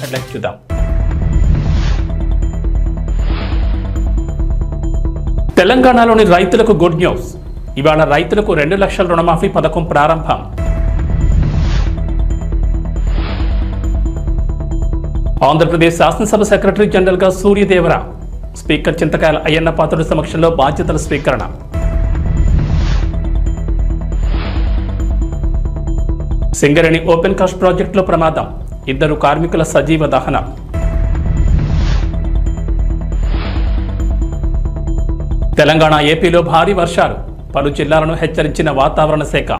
Headlines చూద్దాం. తెలంగాణలోని రైతులకు గుడ్ న్యూస్. ఇవాళ రైతులకు 2 లక్షల రుణమాఫీ పథకం ప్రారంభం. ఆంధ్రప్రదేశ్ శాసనసభ సెక్రటరీ జనరల్గా సూర్యదేవర, స్పీకర్ చింతకాయల అయ్యన్న పాత్రుడి సమక్షంలో బాధ్యతల స్వీకరణ. సింగరేణి ఓపెన్ కాస్ట్ ప్రాజెక్టులో ప్రమాదం, 2 కార్మికుల సజీవ దహనం. తెలంగాణ ఏపీలో భారీ వర్షాలు, పలు జిల్లాలను హెచ్చరించిన వాతావరణ శాఖ.